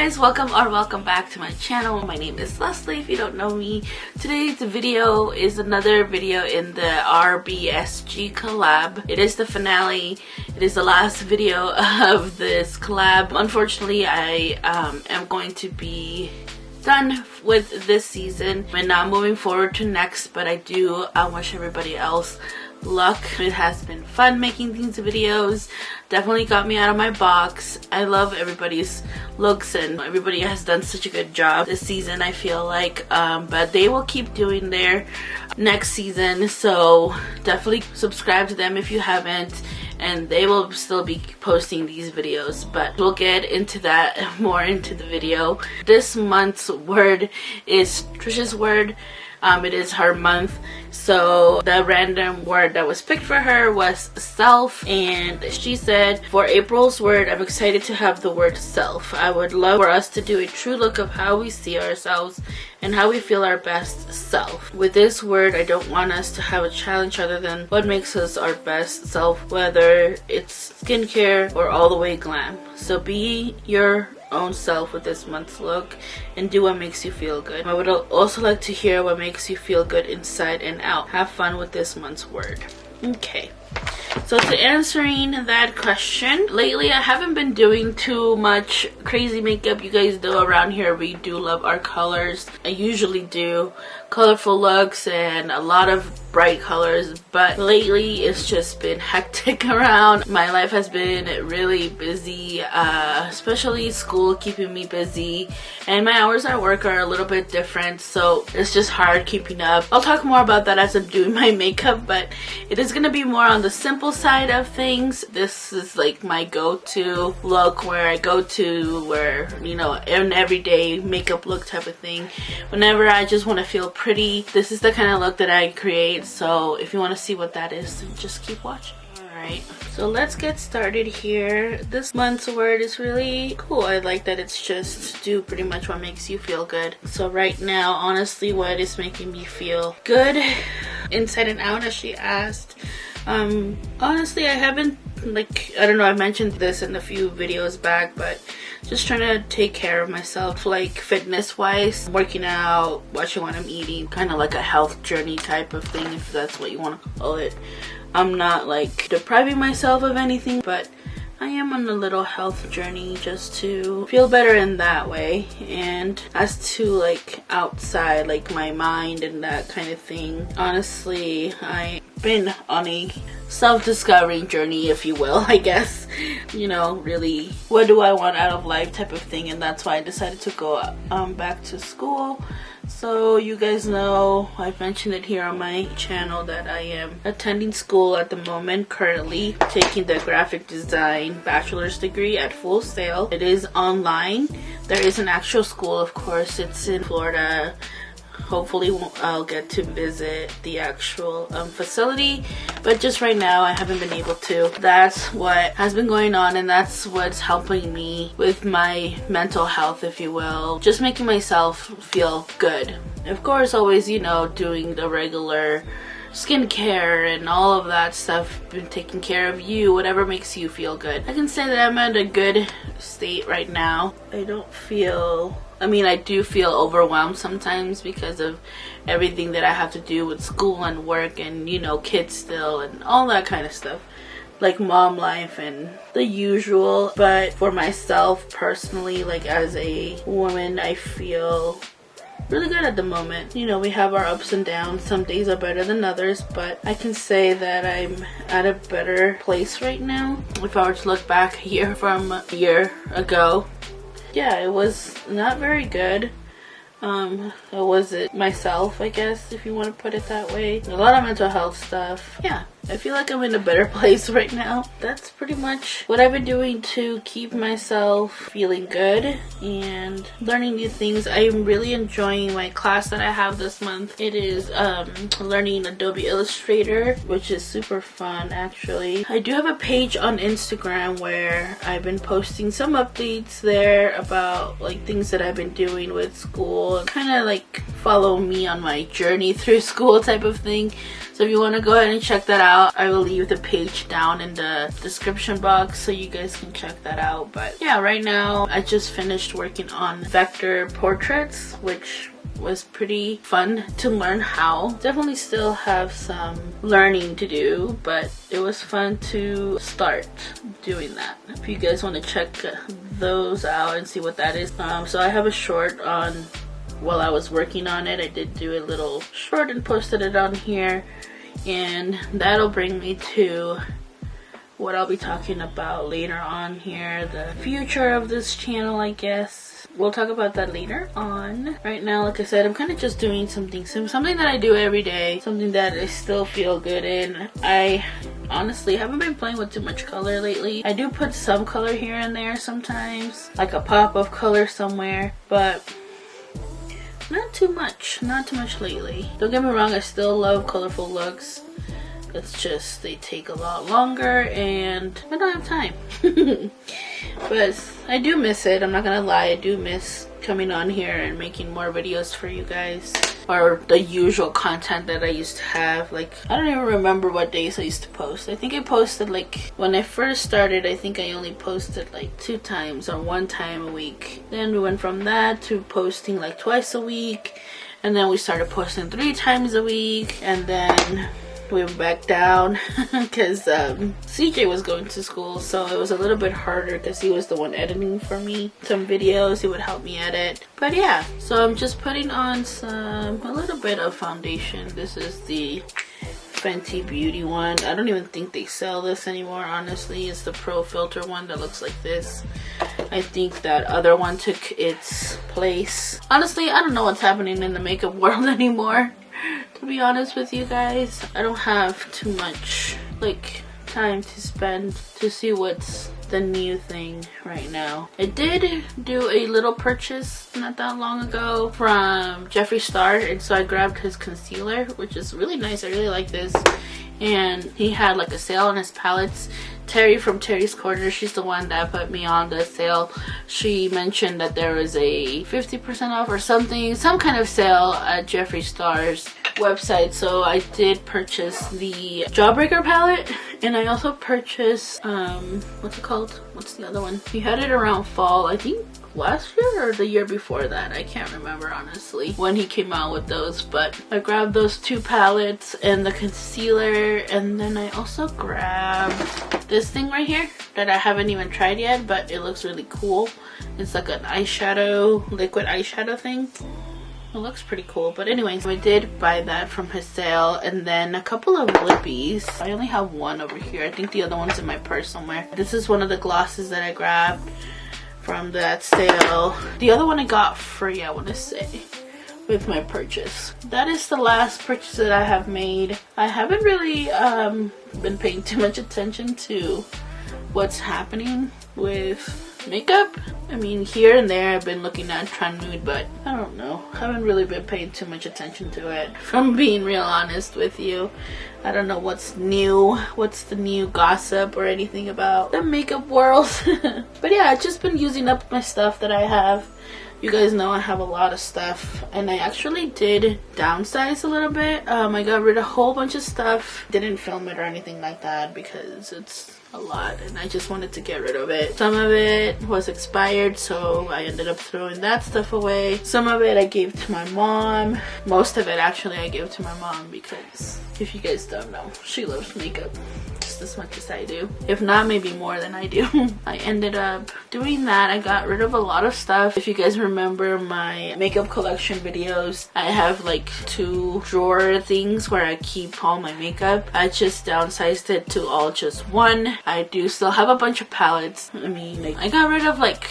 guys, welcome back to my channel. My name is Leslie if you don't know me. Today's video is another video in the RBSG collab. It is the finale. It is the last video of this collab. Unfortunately, I am going to be done with this season and now moving forward to next, but I do wish everybody else luck. It has been fun making these videos. Definitely got me out of my box. I love everybody's looks and everybody has done such a good job this season, I feel like, but they will keep doing their next season, so definitely subscribe to them if you haven't, and they will still be posting these videos, but we'll get into that more into the video. This month's word is Trish's word. It is her month, so the random word that was picked for her was self, and she said, for April's word, I'm excited to have the word self. I would love for us to do a true look of how we see ourselves and how we feel our best self. With this word, I don't want us to have a challenge other than what makes us our best self, whether it's skincare or all the way glam. So be your own self with this month's look and do what makes you feel good. I would also like to hear what makes you feel good inside and out. Have fun with this month's word. Okay, so to answering that question, lately I haven't been doing too much crazy makeup. You guys know around here we do love our colors. I usually do colorful looks and a lot of bright colors, but lately it's just been hectic around. My life has been really busy, especially school keeping me busy, and my hours at work are a little bit different, so it's just hard keeping up. I'll talk more about that as I'm doing my makeup, but it is going to be more on the simple side of things. This is like my go-to look, where I go to where, you know, an everyday makeup look type of thing. Whenever I just want to feel pretty, this is the kind of look that I create. So if you want to see what that is, just keep watching. Alright, so let's get started here. This month's word is really cool. I like that it's just do pretty much what makes you feel good. So right now, honestly, what is making me feel good inside and out, as she asked. Honestly, I haven't, like, I don't know, I mentioned this in a few videos back, but just trying to take care of myself, like fitness wise, working out, watching what I'm eating, kind of like a health journey type of thing, if that's what you want to call it. I'm not like depriving myself of anything, but I am on a little health journey just to feel better in that way. And as to like outside, like my mind and that kind of thing, honestly, I've been on a self-discovering journey, if you will, I guess. You know, really, what do I want out of life type of thing, and that's why I decided to go back to school. So you guys know, I've mentioned it here on my channel that I am attending school at the moment, currently taking the graphic design bachelor's degree at Full Sail. It is online. There is an actual school, of course. It's in Florida. Hopefully I'll get to visit the actual facility, but just right now I haven't been able to. That's what has been going on, and that's what's helping me with my mental health, if you will. Just making myself feel good. Of course, always, you know, doing the regular skincare and all of that stuff, been taking care of you, whatever makes you feel good. I can say that I'm at a good state right now. I don't feel, I mean, I do feel overwhelmed sometimes because of everything that I have to do with school and work and, you know, kids still and all that kind of stuff, like mom life and the usual. But for myself personally, like as a woman, I feel really good at the moment. You know, we have our ups and downs. Some days are better than others, but I can say that I'm at a better place right now. If I were to look back a year from a year ago, yeah, it was not very good. I wasn't myself, I guess, if you want to put it that way. A lot of mental health stuff. Yeah, I feel like I'm in a better place right now. That's pretty much what I've been doing to keep myself feeling good and learning new things. I'm really enjoying my class that I have this month. It is learning Adobe Illustrator, which is super fun, actually. I do have a page on Instagram where I've been posting some updates there about like things that I've been doing with school, kind of like follow me on my journey through school type of thing. So if you want to go ahead and check that out, I will leave the page down in the description box so you guys can check that out. But yeah, right now I just finished working on vector portraits, which was pretty fun to learn how. Definitely still have some learning to do, but it was fun to start doing that. If you guys want to check those out and see what that is. So I have a short on while I was working on it. I did do a little short and posted it on here, and that'll bring me to what I'll be talking about later on here, the future of this channel, I guess. We'll talk about that later on. Right now, like I said, I'm kind of just doing something that I do every day, something that I still feel good in. I honestly haven't been playing with too much color lately. I do put some color here and there sometimes, like a pop of color somewhere, but not too much lately. Don't get me wrong, I still love colorful looks. It's just they take a lot longer and I don't have time. But I do miss it, I'm not gonna lie. I do miss coming on here and making more videos for you guys, or the usual content that I used to have. Like, I don't even remember what days I used to post. I think I posted, like, when I first started, I think I only posted like 2 times or 1 time a week. Then we went from that to posting like twice a week, and then we started posting 3 times a week, and then we went back down because CJ was going to school, so it was a little bit harder because he was the one editing for me some videos. He would help me edit. But yeah, so I'm just putting on a little bit of foundation. This is the Fenty Beauty one. I don't even think they sell this anymore, honestly. It's the Pro Filter one that looks like this. I think that other one took its place. Honestly, I don't know what's happening in the makeup world anymore, to be honest with you guys. I don't have too much like time to spend to see what's the new thing right now. I did do a little purchase not that long ago from Jeffree Star, and so I grabbed his concealer, which is really nice. I really like this, and he had like a sale on his palettes. Terry from Terry's Corner, she's the one that put me on the sale. She mentioned that there was a 50% off or something, some kind of sale at Jeffree Star's website. So I did purchase the Jawbreaker palette, and I also purchased what's it called? What's the other one? We had it around fall, I think last year or the year before that. I can't remember honestly when he came out with those, but I grabbed those 2 palettes and the concealer, and then I also grabbed this thing right here that I haven't even tried yet, but it looks really cool. It's like an eyeshadow, liquid eyeshadow thing. It looks pretty cool. But anyways, I did buy that from his sale, and then a couple of lippies. I only have one over here. I think the other one's in my purse somewhere. This is one of the glosses that I grabbed from that sale. The other one I got free, I want to say, with my purchase. That is the last purchase that I have made. I haven't really been paying too much attention to what's happening with makeup. I mean, here and there I've been looking at Trend Nude, but I don't know. I haven't really been paying too much attention to it, if I'm being real honest with you. I don't know what's new, what's the new gossip or anything about the makeup world. But yeah, I've just been using up my stuff that I have. You guys know I have a lot of stuff, and I actually did downsize a little bit. I got rid of a whole bunch of stuff. Didn't film it or anything like that because it's a lot and I just wanted to get rid of it. Some of it was expired, so I ended up throwing that stuff away. Some of it I gave to my mom. Most of it actually I gave to my mom because, if you guys don't know, she loves makeup just as much as I do. If not, maybe more than I do. I ended up doing that. I got rid of a lot of stuff. If you guys remember my makeup collection videos, I have like 2 drawer things where I keep all my makeup. I just downsized it to all just 1. I do still have a bunch of palettes. I mean, like, I got rid of like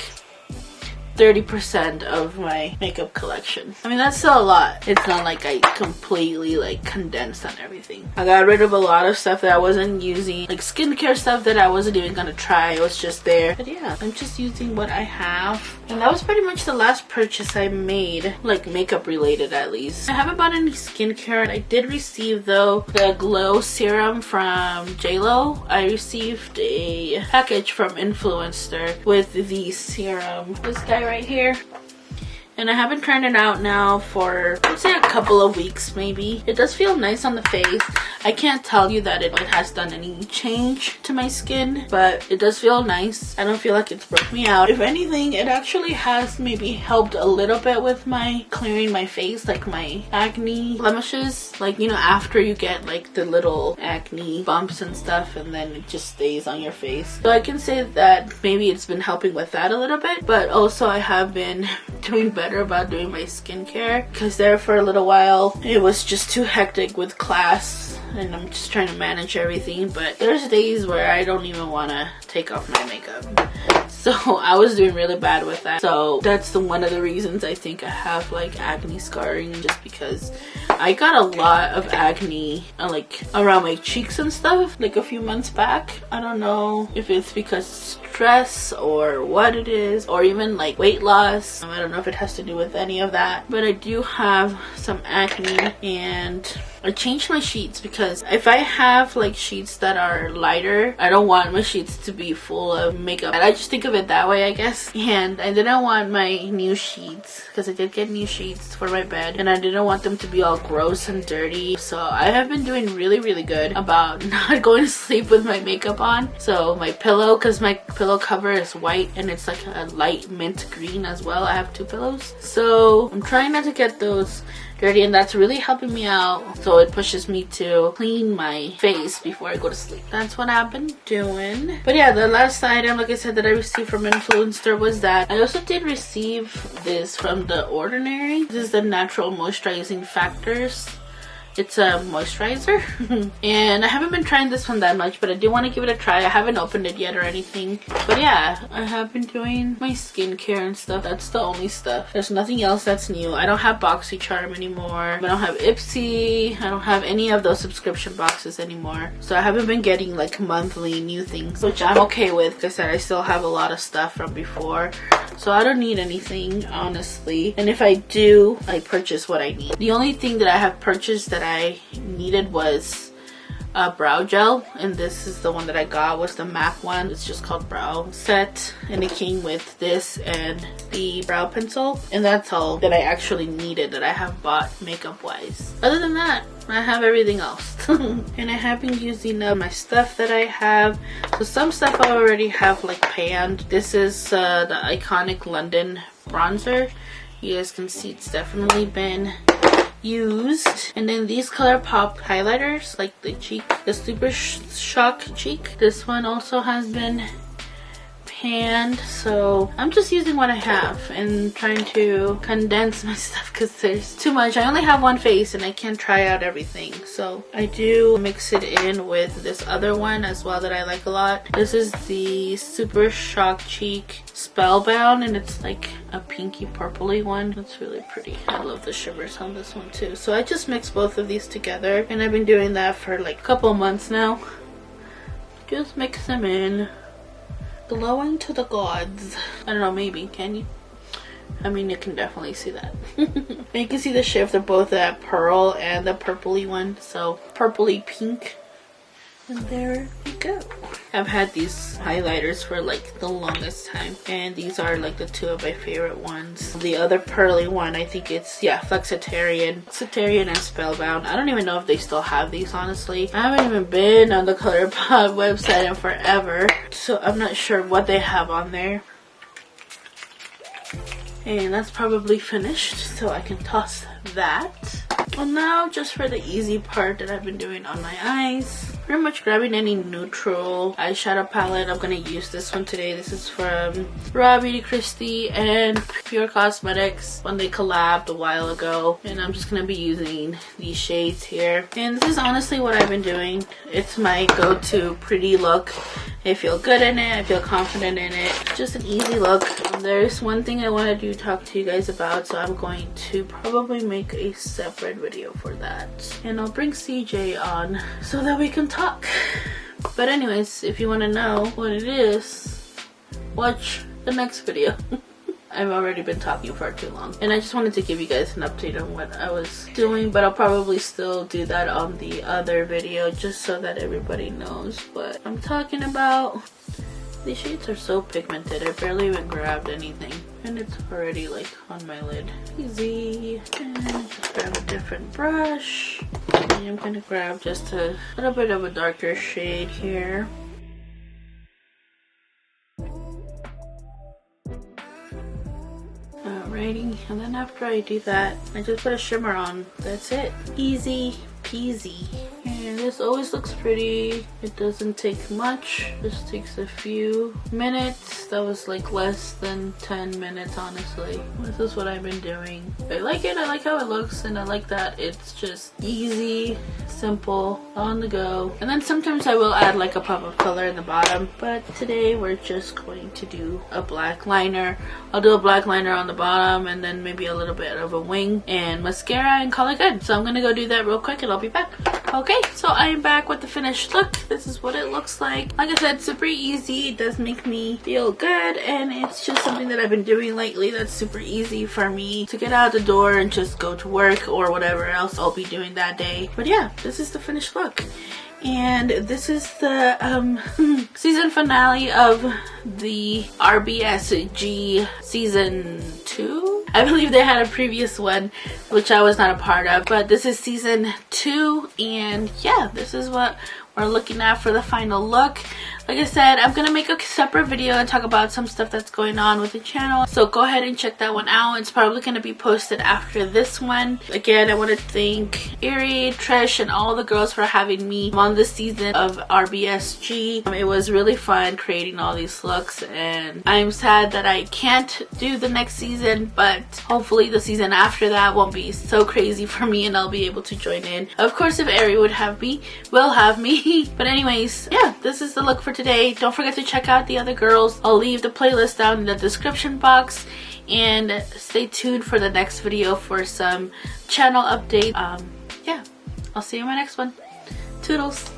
30% of my makeup collection. I mean, that's still a lot. It's not like I completely like condensed on everything. I got rid of a lot of stuff that I wasn't using, like skincare stuff that I wasn't even gonna try. It was just there. But yeah, I'm just using what I have. And that was pretty much the last purchase I made, like makeup related at least. I haven't bought any skincare. I did receive though the glow serum from JLo. I received a package from Influencer with the serum. This guy right here, and I have been trying it out now for, let's say, a couple of weeks maybe. It does feel nice on the face. I can't tell you that it has done any change to my skin, but it does feel nice. I don't feel like it's broke me out. If anything, it actually has maybe helped a little bit with my clearing my face, like my acne blemishes, like, you know, after you get like the little acne bumps and stuff, and then it just stays on your face. So I can say that maybe it's been helping with that a little bit, but also I have been doing better about doing my skincare, because there for a little while it was just too hectic with class and I'm just trying to manage everything. But there's days where I don't even want to take off my makeup, so I was doing really bad with that. So that's one of the reasons I think I have like acne scarring, just because I got a lot of acne like around my cheeks and stuff like a few months back. I don't know if it's because stress or what it is, or even like weight loss. I don't know if it has to do with any of that, but I do have some acne, and I changed my sheets, because if I have like sheets that are lighter, I don't want my sheets to be full of makeup. And I just think of it that way, I guess. And I didn't want my new sheets, because I did get new sheets for my bed, and I didn't want them to be all gross and dirty. So I have been doing really good about not going to sleep with my makeup on. So my pillow, because my pillow cover is white and it's like a light mint green as well. I have two pillows, so I'm trying not to get those dirty, and that's really helping me out. So it pushes me to clean my face before I go to sleep. That's what I've been doing. But yeah, the last item, like I said, that I received from Influencer was that. I also did receive this from The Ordinary. This is the Natural Moisturizing Factors. It's a moisturizer and I haven't been trying this one that much, but I do want to give it a try. I haven't opened it yet or anything, but yeah, I have been doing my skincare and stuff. That's the only stuff. There's nothing else that's new. I don't have BoxyCharm anymore. I don't have Ipsy. I don't have any of those subscription boxes anymore, so I haven't been getting like monthly new things, which I'm okay with, because I still have a lot of stuff from before, so I don't need anything, honestly. And if I do, I purchase what I need. The only thing that I have purchased that I needed was a brow gel, and this is the one that I got, was the MAC one. It's just called Brow Set, and it came with this and the brow pencil, and that's all that I actually needed that I have bought makeup wise. Other than that, I have everything else. And I have been using up my stuff that I have. So some stuff I already have like panned. This is the Iconic London bronzer. You guys can see it's definitely been used. And then these ColourPop highlighters, like the cheek, the Super Shock cheek. This one also has been panned, so I'm just using what I have and trying to condense my stuff, because there's too much. I only have one face and I can't try out everything, so I do mix it in with this other one as well that I like a lot. This is the Super Shock Cheek Spellbound, and it's like a pinky purpley one. It's really pretty. I love the shivers on this one too. So I just mixed both of these together, and I've been doing that for like a couple months now. Just mix them in. Glowing to the gods. I don't know, maybe, can you? I mean, you can definitely see that. And you can see the shift of both that pearl and the purpley one. So purpley pink. And there you go. I've had these highlighters for like the longest time, and these are like the two of my favorite ones. The other pearly one, I think it's, yeah, Flexitarian and Spellbound. I don't even know if they still have these, honestly. I haven't even been on the ColourPop website in forever, so I'm not sure what they have on there. And that's probably finished, so I can toss that. Well, now just for the easy part that I've been doing on my eyes, pretty much grabbing any neutral eyeshadow palette. I'm gonna use this one today. This is from Raw Beauty Kristi and Pure Cosmetics when they collabed a while ago, and I'm just gonna be using these shades here. And this is honestly what I've been doing. It's my go-to pretty look. I feel good in it. I feel confident in it. Just an easy look. There's one thing I wanted to talk to you guys about, so I'm going to probably make a separate video for that. And I'll bring CJ on so that we can talk. But anyways, if you want to know what it is, watch the next video. I've already been talking for too long, and I just wanted to give you guys an update on what I was doing, but I'll probably still do that on the other video just so that everybody knows what I'm talking about. These shades are so pigmented, I barely even grabbed anything. and it's already like on my lid. Easy. And just grab a different brush. And I'm gonna grab just a little bit of a darker shade here. Alrighty, and then after I do that, I just put a shimmer on. That's it. Easy peasy. And this always looks pretty. It doesn't take much. Just takes a few minutes. That was like less than 10 minutes, honestly. This is what I've been doing. I like it. I like how it looks, and I like that it's just easy, simple, on the go. And then sometimes I will add like a pop of color in the bottom, but today we're just going to do a black liner. I'll do a black liner on the bottom and then maybe a little bit of a wing and mascara and call it good. So I'm gonna go do that real quick and I'll be back. Okay, so I'm back with the finished look. This is what it looks like. Like I said, super easy. It does make me feel good, and it's just something that I've been doing lately that's super easy for me to get out the door and just go to work or whatever else I'll be doing that day. But yeah, this is the finished look. And this is the season finale of the RBSG season 2. I believe they had a previous one which I was not a part of, but this is season 2, and yeah, this is what we're looking at for the final look. Like I said, I'm gonna make a separate video and talk about some stuff that's going on with the channel, so go ahead and check that one out. It's probably gonna be posted after this one. Again, I want to thank Erie, Trish, and all the girls for having me on this season of RBSG. It was really fun creating all these looks, and I'm sad that I can't do the next season, but hopefully the season after that won't be so crazy for me and I'll be able to join in. Of course, if Erie would have me, will have me. But anyways, yeah, this is the look for today. Don't forget to check out the other girls. I'll leave the playlist down in the description box, and stay tuned for the next video for some channel update. Yeah, I'll see you in my next one. Toodles.